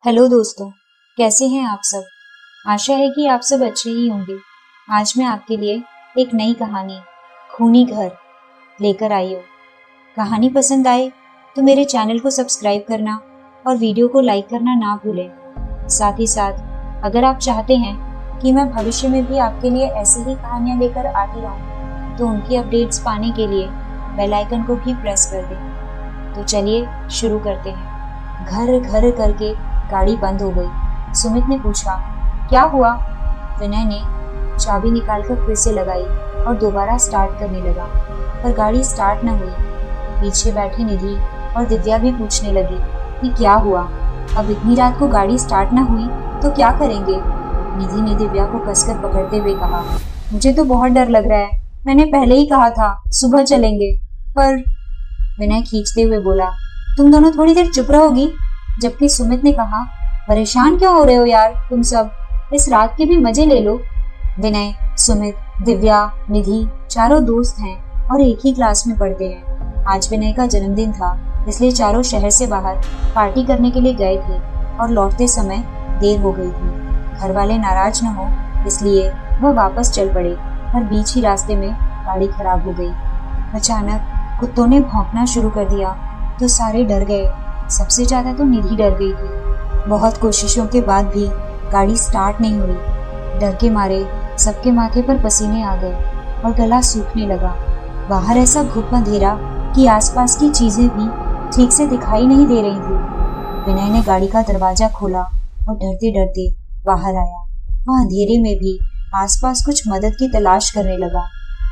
Hello दोस्तों, कैसे हैं आप सब। आशा है कि आप सब अच्छे ही होंगे। आज मैं आपके लिए एक नई कहानी खूनी घर लेकर आई हूँ। कहानी पसंद आए तो मेरे चैनल को सब्सक्राइब करना और वीडियो को लाइक करना ना भूलें। साथ ही साथ अगर आप चाहते हैं कि मैं भविष्य में भी आपके लिए ऐसी ही कहानियाँ लेकर आती रहूँ तो उनकी अपडेट्स पाने के लिए बेल आइकन को भी प्रेस कर दें। तो चलिए शुरू करते हैं। घर घर करके गाड़ी बंद हो गई। सुमित ने पूछा, क्या हुआ? विनय ने चाबी निकालकर फिर से लगाई और दोबारा स्टार्ट करने लगा, पर गाड़ी स्टार्ट न हुई। पीछे बैठी निधि और दिव्या भी पूछने लगी कि क्या हुआ, अब इतनी रात को गाड़ी स्टार्ट न हुई तो क्या करेंगे। निधि ने दिव्या को कसकर पकड़ते हुए कहा, मुझे तो बहुत डर लग रहा है, मैंने पहले ही कहा था सुबह चलेंगे। पर विनय खींचते हुए बोला, तुम दोनों थोड़ी देर चुप रहोगी। जबकि सुमित ने कहा, परेशान क्यों हो रहे हो यार, तुम सब इस रात के भी मजे ले लो। विनय, सुमित, दिव्या, निधि चारों दोस्त हैं और एक ही क्लास में पढ़ते हैं। आज विनय का जन्मदिन था, इसलिए चारों शहर से बाहर पार्टी करने के लिए गए थे और लौटते समय देर हो गई थी। घर वाले नाराज न हो इसलिए वह वापस चल पड़े, पर बीच ही रास्ते में गाड़ी खराब हो गई। अचानक कुत्तों ने भौंकना शुरू कर दिया तो सारे डर गए। सबसे ज्यादा तो निधि डर गई थी। बहुत कोशिशों के बाद भी गाड़ी स्टार्ट नहीं हुई। डर के मारे सबके माथे पर पसीने आ गए और गला सूखने लगा। बाहर ऐसा घुप अंधेरा कि आसपास की चीजें भी ठीक से दिखाई नहीं दे रही थी। विनय ने गाड़ी का दरवाजा खोला और डरते डरते बाहर आया। वह अंधेरे में भी आसपास कुछ मदद की तलाश करने लगा,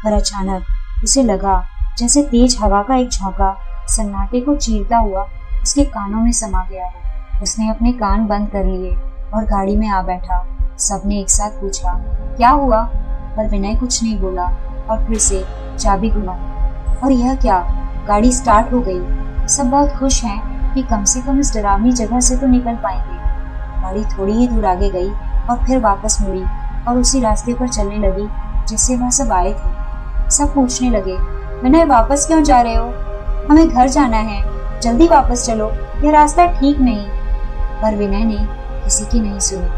पर अचानक उसे लगा जैसे तेज हवा का एक झोंका सन्नाटे को चीरता हुआ उसके कानों में समा गया है। उसने अपने कान बंद कर लिए और गाड़ी में आ बैठा। सबने एक साथ पूछा, क्या हुआ? पर विनय कुछ नहीं बोला और फिर से चाबी घुमाई। और यह क्या, गाड़ी स्टार्ट हो गई। सब बहुत खुश हैं कि कम से कम इस डरावनी जगह से तो निकल पाएंगे। गाड़ी थोड़ी ही दूर आगे गई और फिर वापस मुड़ी और उसी रास्ते पर चलने लगी जिससे वह सब आए थे। सब पूछने लगे, विनय वापस क्यों जा रहे हो? हमें घर जाना है, जल्दी वापस चलो, यह रास्ता ठीक नहीं। पर विनय ने किसी की नहीं सुनी।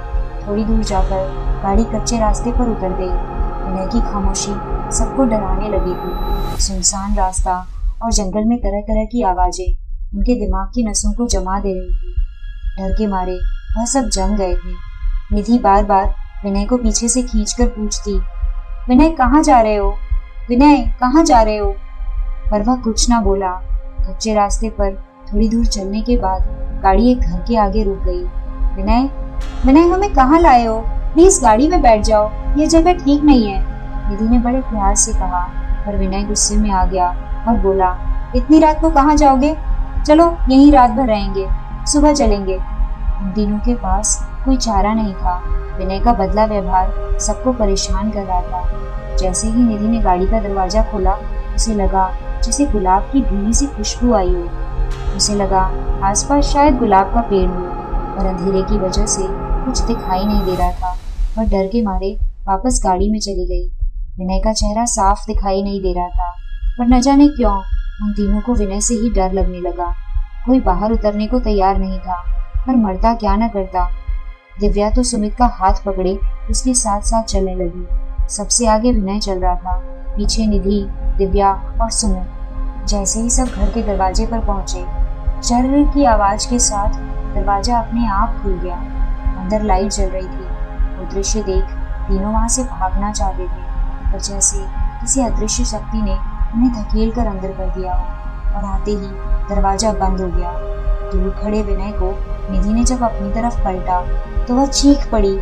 थोड़ी दूर जाकर गाड़ी कच्चे रास्ते पर उतर गई। विनय की खामोशी सबको डराने लगी थी। सुनसान रास्ता और जंगल में तरह तरह की आवाजें उनके दिमाग की नसों को जमा दे रही थी। डर के मारे वह सब जम गए थे। निधि बार बार विनय को पीछे से खींचकर पूछती, विनय कहाँ जा रहे हो? विनय कहाँ जा रहे हो? पर वह कुछ ना बोला। कच्चे रास्ते पर थोड़ी दूर चलने के बाद गाड़ी एक घर के आगे रुक गई। विनय, विनय हमें कहाँ लाए हो? प्लीज गाड़ी में बैठ जाओ, यह जगह ठीक नहीं है। निधि ने बड़े प्यार से कहा, पर विनय गुस्से में आ गया और बोला, इतनी रात को कहाँ जाओगे? चलो यहीं रात भर रहेंगे, सुबह चलेंगे। उन तीनों के पास कोई चारा नहीं था। विनय का बदला व्यवहार सबको परेशान कर रहा था। जैसे ही निधि ने गाड़ी का दरवाजा खोला उसे लगा जैसे गुलाब की भीनी सी खुशबू आई हो। उसे लगा आसपास शायद गुलाब का पेड़ हो, पर अंधेरे की वजह से कुछ दिखाई नहीं दे रहा था। वह डर के मारे वापस गाड़ी में चली गई। विनय का चेहरा साफ दिखाई नहीं दे रहा था, पर न जाने क्यों उन तीनों को विनय से ही डर लगने लगा। कोई बाहर उतरने को तैयार नहीं था, पर मरता क्या न करता। दिव्या तो सुमित का हाथ पकड़े उसके साथ साथ चलने लगी। सबसे आगे विनय चल रहा था, पीछे निधि, दिव्या और सुमित। जैसे ही सब घर के दरवाजे पर पहुंचे, चर्र की आवाज के साथ दरवाजा अपने आप खुल गया। अंदर लाइट जल रही थी। वो दृश्य देख तीनों वहां से भागना चाहते थे, पर जैसे किसी अदृश्य शक्ति ने उन्हें धकेल कर अंदर कर दिया हो, और आते ही दरवाजा बंद हो गया। दूर खड़े विनय को निधि ने जब अपनी तरफ पलटा तो वह चीख पड़ी।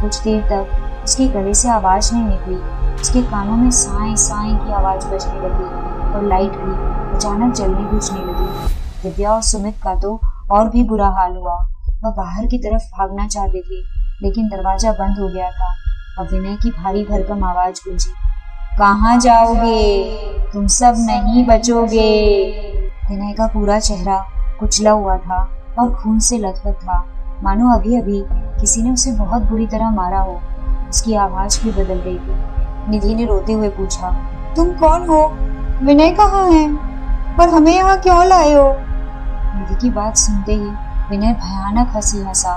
कुछ देर तक उसके गले से आवाज नहीं निकली। उसके कानों में साएं साएं की आवाज बजने लगी और लाइट भी अचानक जलने बुझने लगी। दिव्या और सुमित का तो और भी बुरा हाल हुआ। वह बाहर की तरफ भागना चाहते थे, लेकिन दरवाजा बंद हो गया था। अब विनय की भारी भरकम आवाज गूंजी, कहाँ जाओगे? तुम सब नहीं बचोगे। विनय का पूरा चेहरा कुचला हुआ था और खून से लथपथ था, मानो अभी अभी किसी ने उसे बहुत बुरी तरह मारा हो। उसकी आवाज भी बदल गई थी। निधि ने रोते हुए पूछा, तुम कौन हो? विनय कहाँ है? पर हमें यहाँ क्यों लाए हो? निधि की बात सुनते ही विनय भयानक हंसी हंसा।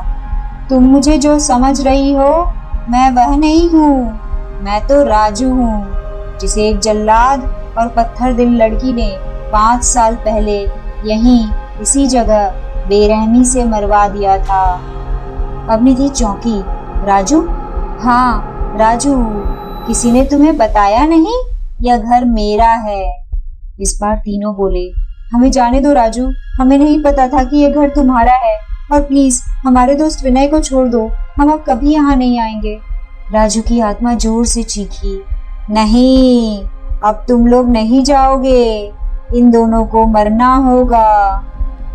तुम मुझे जो समझ रही हो मैं वह नहीं हूँ, मैं तो राजू हूँ, जिसे एक जल्लाद और पत्थर दिल लड़की ने 5 साल पहले यहीं इसी जगह बेरहमी से मरवा दिया था। अब निधि चौंकी। राजू? हाँ राजू। किसी ने तुम्हें बताया नहीं? यह घर मेरा है। इस बार तीनों बोले, हमें जाने दो राजू, हमें नहीं पता था कि यह घर तुम्हारा है, और प्लीज हमारे दोस्त विनय को छोड़ दो, हम अब कभी यहाँ नहीं आएंगे। राजू की आत्मा जोर से चीखी, नहीं, अब तुम लोग नहीं जाओगे, इन दोनों को मरना होगा।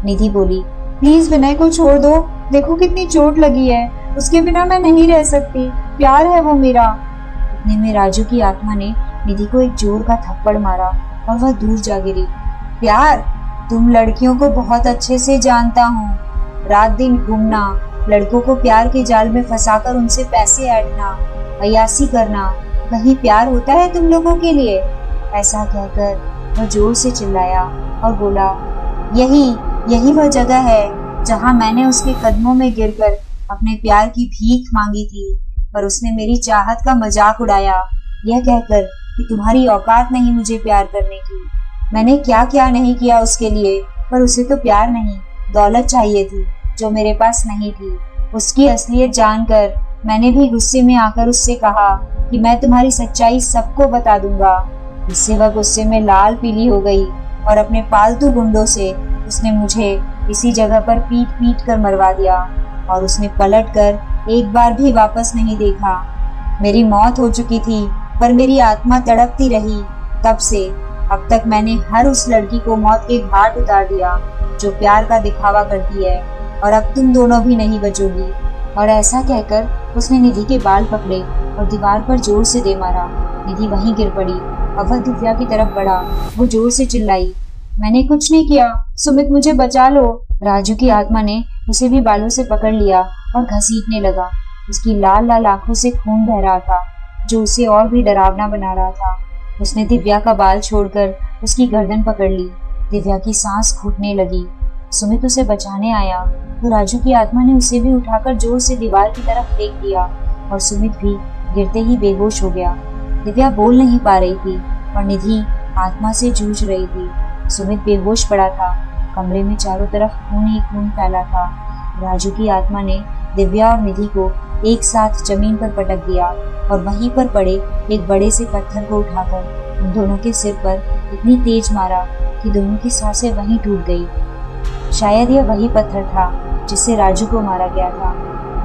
निधि बोली, प्लीज विनय को छोड़ दो, देखो कितनी चोट लगी है, उसके बिना मैं नहीं रह सकती, प्यार है वो मेरा। इतने में राजू की आत्मा ने निधि को एक जोर का थप्पड़ मारा और वह दूर जा गिरी। प्यार? तुम लड़कियों को बहुत अच्छे से जानता हूँ, रात दिन घूमना, लड़कों को प्यार के जाल में फंसाकर उनसे पैसे ऐंठना, अय्यासी करना, कहीं प्यार होता है तुम लोगों के लिए? ऐसा कहकर वह जोर से चिल्लाया और बोला, यही वह जगह है जहाँ मैंने उसके कदमों में गिरकर अपने प्यार की भीख मांगी थी, पर उसने मेरी चाहत का मजाक उड़ाया, यह कहकर कि तुम्हारी औकात नहीं मुझे प्यार करने की। मैंने क्या क्या नहीं किया उसके लिए, पर उसे तो प्यार नहीं, दौलत चाहिए थी जो मेरे पास नहीं थी। उसकी असलियत जानकर मैंने भी गुस्से में आकर उससे कहा कि मैं तुम्हारी सच्चाई सबको बता दूंगा। इससे वह गुस्से में लाल पीली हो गई और अपने पालतू गुंडों से उसने मुझे इसी जगह पर पीट पीट कर मरवा दिया, और उसने पलट कर एक बार भी वापस नहीं देखा। मेरी मौत हो चुकी थी, पर मेरी आत्मा तड़पती रही। तब से अब तक मैंने हर उस लड़की को मौत के घाट उतार दिया जो प्यार का दिखावा करती है, और अब तुम दोनों भी नहीं बचोगी। और ऐसा कहकर उसने निधि के बाल पकड़े और दीवार पर जोर से दे मारा। निधि वहीं गिर पड़ी। अब वह दिव्या की तरफ बढ़ा। वो जोर से चिल्लाई, मैंने कुछ नहीं किया, सुमित मुझे बचा लो। राजू की आत्मा ने उसे भी बालों से पकड़ लिया और घसीटने लगा। उसकी लाल लाल आंखों से खून बह रहा था, जो उसे और भी डरावना बना रहा था। उसने दिव्या का बाल छोड़कर उसकी गर्दन पकड़ ली। दिव्या की सांस घुटने लगी। सुमित उसे बचाने आया तो राजू की आत्मा ने उसे भी उठाकर जोर से दीवार की तरफ फेंक दिया, और सुमित भी गिरते ही बेहोश हो गया। दिव्या बोल नहीं पा रही थी और निधि आत्मा से जूझ रही थी। सुमित बेहोश पड़ा था। कमरे में चारों तरफ खून ही खून फैला था। राजू की आत्मा ने दिव्या और निधि को एक साथ जमीन पर पटक दिया और वहीं पर पड़े एक बड़े से पत्थर को उठाकर उन दोनों के सिर पर इतनी तेज मारा कि दोनों की सांसें वहीं टूट गई। शायद यह वही पत्थर था जिससे राजू को मारा गया था।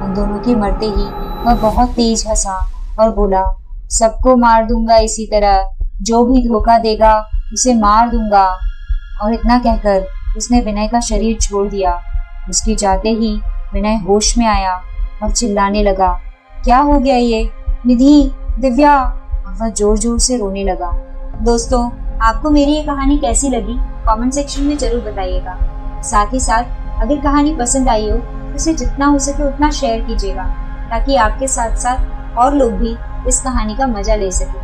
उन दोनों के मरते ही वह बहुत तेज हंसा और बोला, सबको मार दूंगा इसी तरह, जो भी धोखा देगा उसे मार दूंगा। और इतना कहकर उसने विनय का शरीर छोड़ दिया। उसके जाते ही विनय होश में आया और चिल्लाने लगा, क्या हो गया ये? निधि, दिव्या! और वह जोर जोर से रोने लगा। दोस्तों, आपको मेरी ये कहानी कैसी लगी कमेंट सेक्शन में जरूर बताइएगा। साथ ही साथ अगर कहानी पसंद आई हो तो उसे जितना हो सके उतना शेयर कीजिएगा, ताकि आपके साथ साथ और लोग भी इस कहानी का मजा ले सकें।